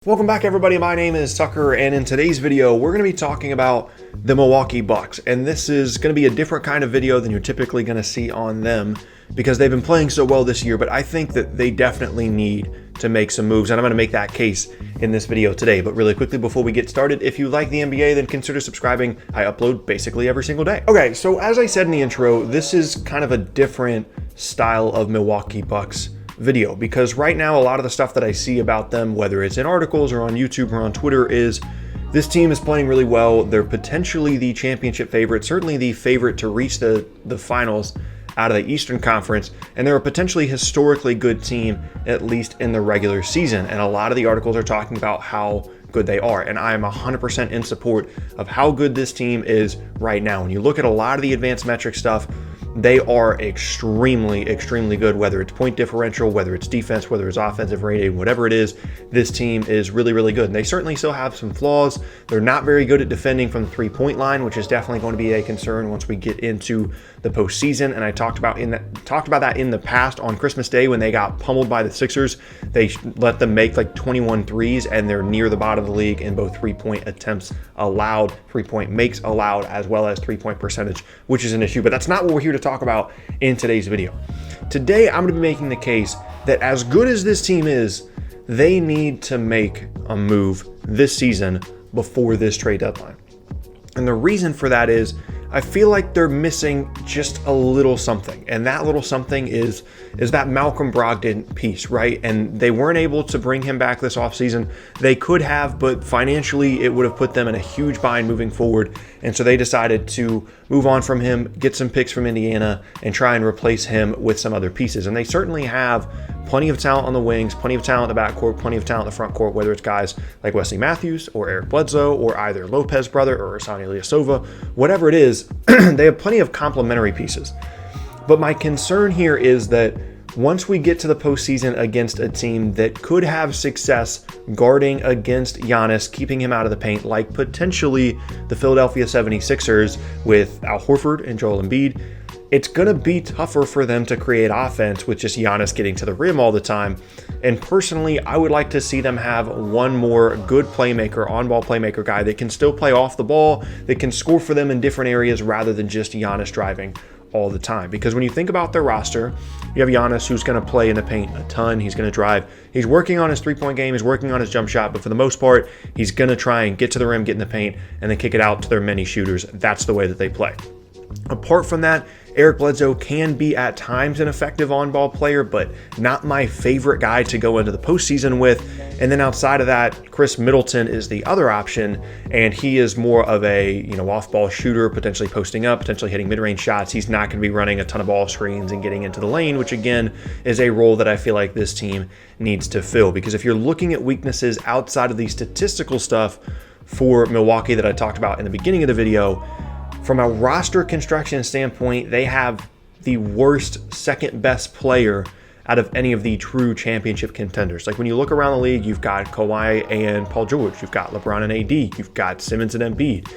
Welcome back, everybody. My name is Tucker, and in today's video, we're going to be talking about the Milwaukee Bucks. And this is going to be a different kind of video than you're typically going to see on them because they've been playing so well this year, but I think that they definitely need to make some moves, and I'm going to make that case in this video today. But really quickly, before we get started, if you like the NBA, then consider subscribing. I upload basically every single day. Okay, so as I said in the intro, this is kind of a different style of Milwaukee Bucks video, because right now a lot of the stuff that I see about them, whether it's in articles or on YouTube or on Twitter, is this team is playing really well. They're potentially the championship favorite, certainly the favorite to reach the finals out of the Eastern Conference, and they're a potentially historically good team, at least in the regular season. And a lot of the articles are talking about how good they are, and I am 100% in support of how good this team is right now. When you look at a lot of the advanced metric stuff, they are extremely good, whether it's point differential, whether it's defense, whether it's offensive rating, whatever it is. This team is really good. And they certainly still have some flaws. They're not very good at defending from the three-point line, which is definitely going to be a concern once we get into the postseason. And I talked about that in the past on Christmas Day when they got pummeled by the Sixers. They let them make like 21 threes, and they're near the bottom of the league in both three-point attempts allowed, three-point makes allowed, as well as three-point percentage, which is an issue. But that's not what we're here to talk about in today's video. Today, I'm going to be making the case that as good as this team is, they need to make a move this season before this trade deadline. And the reason for that is I feel like they're missing just a little something. And that little something is that Malcolm Brogdon piece, right? And they weren't able to bring him back this offseason. They could have, but financially it would have put them in a huge bind moving forward. And so they decided to move on from him, get some picks from Indiana, and try and replace him with some other pieces. And they certainly have plenty of talent on the wings, plenty of talent in the backcourt, plenty of talent in the front court, whether it's guys like Wesley Matthews or Eric Bledsoe or either Lopez brother or Asani Ilyasova, whatever it is, they have plenty of complementary pieces. But my concern here is that once we get to the postseason against a team that could have success guarding against Giannis, keeping him out of the paint, like potentially the Philadelphia 76ers with Al Horford and Joel Embiid, it's going to be tougher for them to create offense with just Giannis getting to the rim all the time. And personally, I would like to see them have one more good playmaker, on-ball playmaker guy that can still play off the ball, that can score for them in different areas rather than just Giannis driving all the time. Because when you think about their roster, you have Giannis, who's going to play in the paint a ton. He's going to drive. He's working on his three-point game. He's working on his jump shot. But for the most part, he's going to try and get to the rim, get in the paint, and then kick it out to their many shooters. That's the way that they play. Apart from that, Eric Bledsoe can be at times an effective on-ball player, but not my favorite guy to go into the postseason with. And then outside of that, Chris Middleton is the other option, and he is more of a off-ball shooter, potentially posting up, potentially hitting mid-range shots. He's not going to be running a ton of ball screens and getting into the lane, which again is a role that I feel like this team needs to fill. Because if you're looking at weaknesses outside of the statistical stuff for Milwaukee that I talked about in the beginning of the video, from a roster construction standpoint, they have the worst second best player out of any of the true championship contenders. Like when you look around the league, you've got Kawhi and Paul George, you've got LeBron and AD, you've got Simmons and Embiid.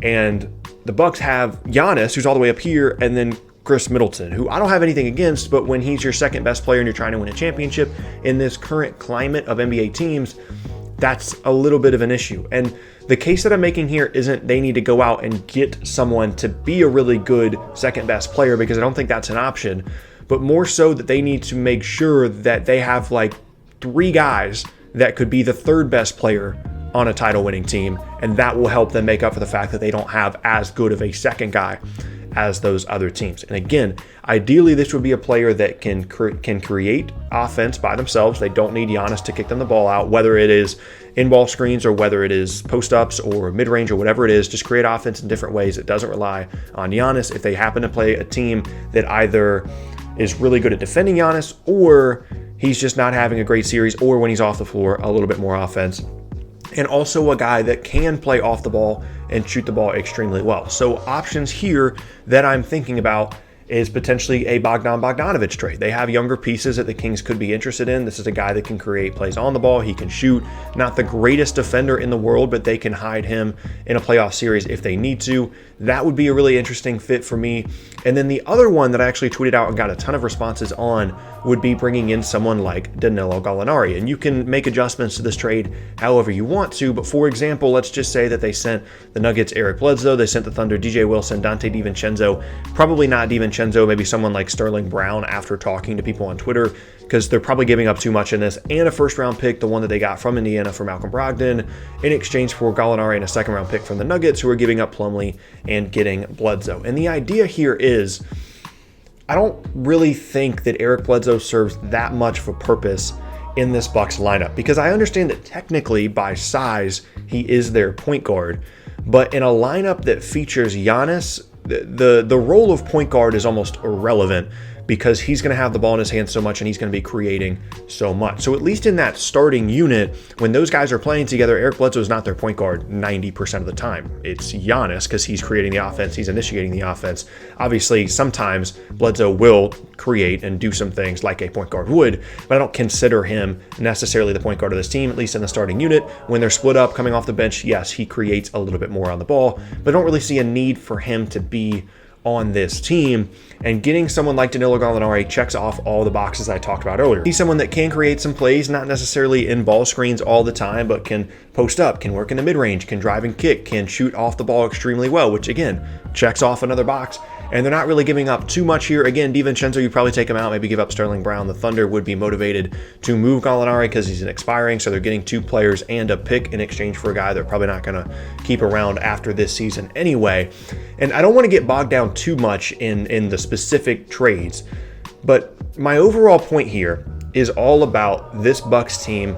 And the Bucks have Giannis, who's all the way up here, and then Chris Middleton, who I don't have anything against, but when he's your second best player and you're trying to win a championship in this current climate of NBA teams, that's a little bit of an issue. And the case that I'm making here isn't they need to go out and get someone to be a really good second best player, because I don't think that's an option, but more so that they need to make sure that they have like three guys that could be the third best player on a title winning team, and that will help them make up for the fact that they don't have as good of a second guy as those other teams. And again, ideally this would be a player that can create offense by themselves. They don't need Giannis to kick them the ball out, whether it is in-ball screens or whether it is post-ups or mid-range or whatever it is. Just create offense in different ways. It doesn't rely on Giannis. If they happen to play a team that either is really good at defending Giannis, or he's just not having a great series, or when he's off the floor, a little bit more offense. And also a guy that can play off the ball and shoot the ball extremely well. So options here that I'm thinking about is potentially a Bogdan Bogdanovic trade. They have younger pieces that the Kings could be interested in. This is a guy that can create plays on the ball. He can shoot. Not the greatest defender in the world, but they can hide him in a playoff series if they need to. That would be a really interesting fit for me. And then the other one that I actually tweeted out and got a ton of responses on would be bringing in someone like Danillo Gallinari. And you can make adjustments to this trade however you want to, but for example, let's just say that they sent the Nuggets Eric Bledsoe, they sent the Thunder DJ Wilson, Dante DiVincenzo, probably not DiVincenzo, maybe someone like Sterling Brown after talking to people on Twitter, because they're probably giving up too much in this, and a first-round pick, the one that they got from Indiana for Malcolm Brogdon, in exchange for Gallinari and a second-round pick from the Nuggets, who are giving up Plumlee and getting Bledsoe. And the idea here is, I don't really think that Eric Bledsoe serves that much of a purpose in this Bucks lineup, because I understand that technically by size he is their point guard, but in a lineup that features Giannis, the role of point guard is almost irrelevant, because he's going to have the ball in his hands so much and he's going to be creating so much. So at least in that starting unit, when those guys are playing together, Eric Bledsoe is not their point guard 90% of the time. It's Giannis, because he's creating the offense, he's initiating the offense. Obviously, sometimes Bledsoe will create and do some things like a point guard would, but I don't consider him necessarily the point guard of this team, at least in the starting unit. When they're split up coming off the bench, yes, he creates a little bit more on the ball, but I don't really see a need for him to be on this team. And getting someone like Danilo Gallinari checks off all the boxes I talked about earlier. He's someone that can create some plays, not necessarily in ball screens all the time, but can post up, can work in the mid-range, can drive and kick, can shoot off the ball extremely well, which again, checks off another box. And they're not really giving up too much here. Again, DiVincenzo, you probably take him out, maybe give up Sterling Brown. The Thunder would be motivated to move Gallinari because he's an expiring, so they're getting 2 players and a pick in exchange for a guy they're probably not going to keep around after this season anyway. And I don't want to get bogged down too much in the specific trades, but my overall point here is all about this Bucks team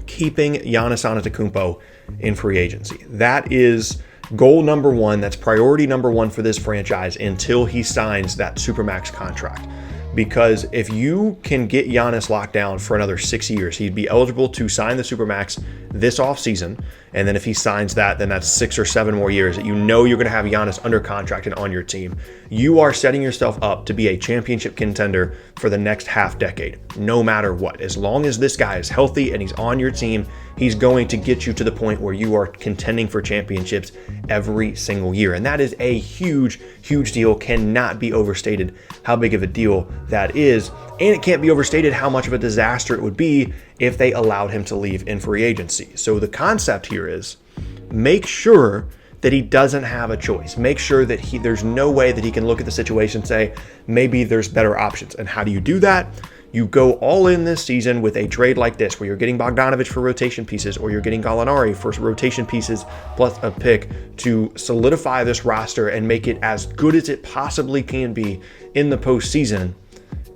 keeping Giannis Antetonkounmpo in free agency. That is goal number 1. That's priority number 1 for this franchise until he signs that Supermax contract. Because if you can get Giannis locked down for another 6 years, he'd be eligible to sign the Supermax this offseason. And then if he signs that, then that's 6 or 7 more years that you know you're going to have Giannis under contract and on your team. You are setting yourself up to be a championship contender for the next half decade, no matter what. As long as this guy is healthy and he's on your team, he's going to get you to the point where you are contending for championships every single year. And that is a huge, huge deal. Cannot be overstated how big of a deal that is. And it can't be overstated how much of a disaster it would be if they allowed him to leave in free agency. So the concept here is make sure that he doesn't have a choice. Make sure that there's no way that he can look at the situation and say, maybe there's better options. And how do you do that? You go all in this season with a trade like this, where you're getting Bogdanovic for rotation pieces, or you're getting Gallinari for rotation pieces plus a pick to solidify this roster and make it as good as it possibly can be in the postseason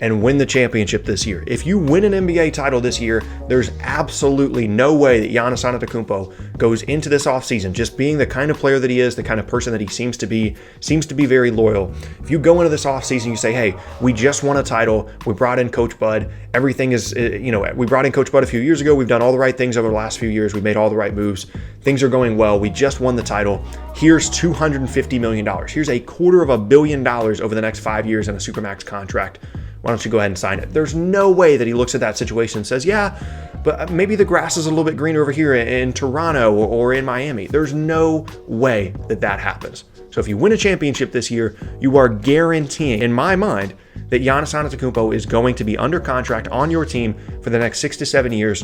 and win the championship this year. If you win an NBA title this year, there's absolutely no way that Giannis Antetonkounmpo goes into this offseason just being the kind of player that he is, the kind of person that he seems to be very loyal. If you go into this offseason, you say, hey, we just won a title, we brought in Coach Bud, everything is, we brought in Coach Bud a few years ago, we've done all the right things over the last few years, we made all the right moves, things are going well, we just won the title, here's $250 million, here's $250 million over the next 5 years in a Supermax contract. Why don't you go ahead and sign it? There's no way that he looks at that situation and says, yeah, but maybe the grass is a little bit greener over here in Toronto or in Miami. There's no way that that happens. So if you win a championship this year, you are guaranteeing, in my mind, that Giannis Antetonkounmpo is going to be under contract on your team for the next 6 to 7 years,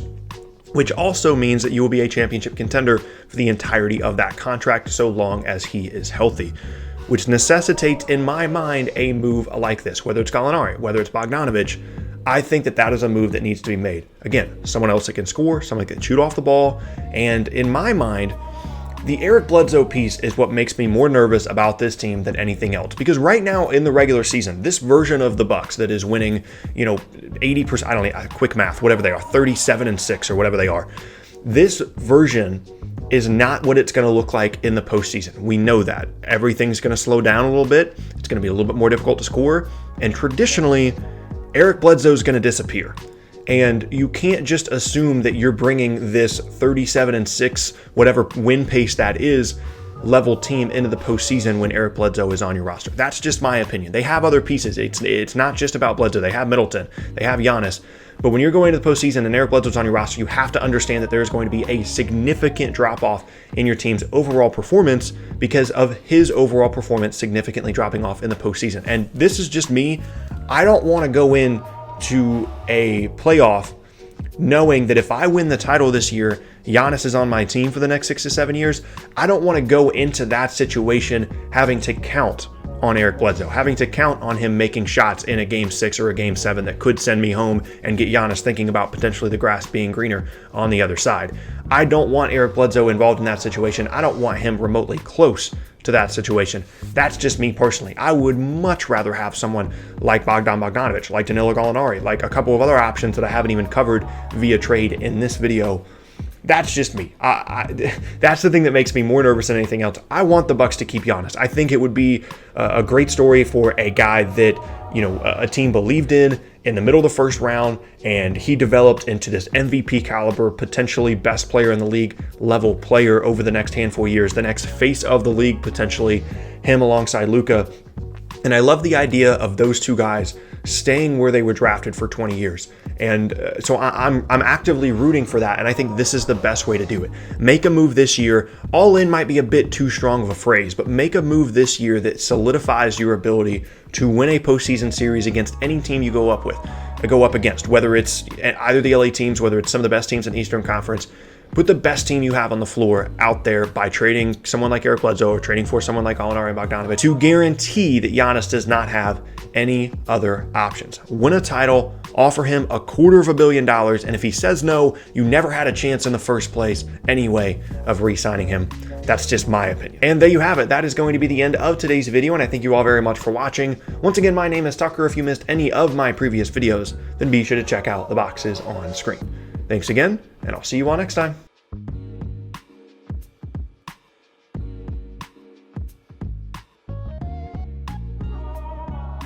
which also means that you will be a championship contender for the entirety of that contract so long as he is healthy, which necessitates, in my mind, a move like this, whether it's Gallinari, whether it's Bogdanovic. I think that that is a move that needs to be made. Again, someone else that can score, someone that can shoot off the ball. And in my mind, the Eric Bledsoe piece is what makes me more nervous about this team than anything else. Because right now in the regular season, this version of the Bucks that is winning, 80%, I don't know, quick math, whatever they are, 37-6 or whatever they are. This version is not what it's going to look like in the postseason. We know that. Everything's going to slow down a little bit. It's going to be a little bit more difficult to score. And traditionally, Eric Bledsoe is going to disappear. And you can't just assume that you're bringing this 37-6, whatever win pace that is, level team into the postseason when Eric Bledsoe is on your roster. That's just my opinion. They have other pieces. It's not just about Bledsoe. They have Middleton. They have Giannis. But when you're going to the postseason and Eric Bledsoe's on your roster, you have to understand that there's going to be a significant drop-off in your team's overall performance because of his overall performance significantly dropping off in the postseason. And this is just me. I don't want to go in to a playoff knowing that if I win the title this year, Giannis is on my team for the next 6 to 7 years. I don't want to go into that situation having to count on Eric Bledsoe, having to count on him making shots in a game 6 or a game 7 that could send me home and get Giannis thinking about potentially the grass being greener on the other side. I don't want Eric Bledsoe involved in that situation. I don't want him remotely close to that situation. That's just me personally. I would much rather have someone like Bogdan Bogdanovic, like Danillo Gallinari, like a couple of other options that I haven't even covered via trade in this video. That's just me. That's the thing that makes me more nervous than anything else. I want the Bucks to keep Giannis. I think it would be a great story for a guy that, you know, a team believed in the middle of the first round, and he developed into this MVP caliber, potentially best player in the league level player over the next handful of years, the next face of the league, potentially him alongside Luka. And I love the idea of those two guys staying where they were drafted for 20 years. And so I'm actively rooting for that. And I think this is the best way to do it. Make a move this year. All in might be a bit too strong of a phrase, but make a move this year that solidifies your ability to win a postseason series against any team you go up against, whether it's either the LA teams, whether it's some of the best teams in the Eastern Conference. Put the best team you have on the floor out there by trading someone like Eric Bledsoe or trading for someone like Gallinari and Bogdanovic to guarantee that Giannis does not have any other options. Win a title, offer him $250 million, and if he says no, you never had a chance in the first place anyway of re-signing him. That's just my opinion. And there you have it. That is going to be the end of today's video, and I thank you all very much for watching. Once again, my name is Tucker. If you missed any of my previous videos, then be sure to check out the boxes on screen. Thanks again, and I'll see you all next time.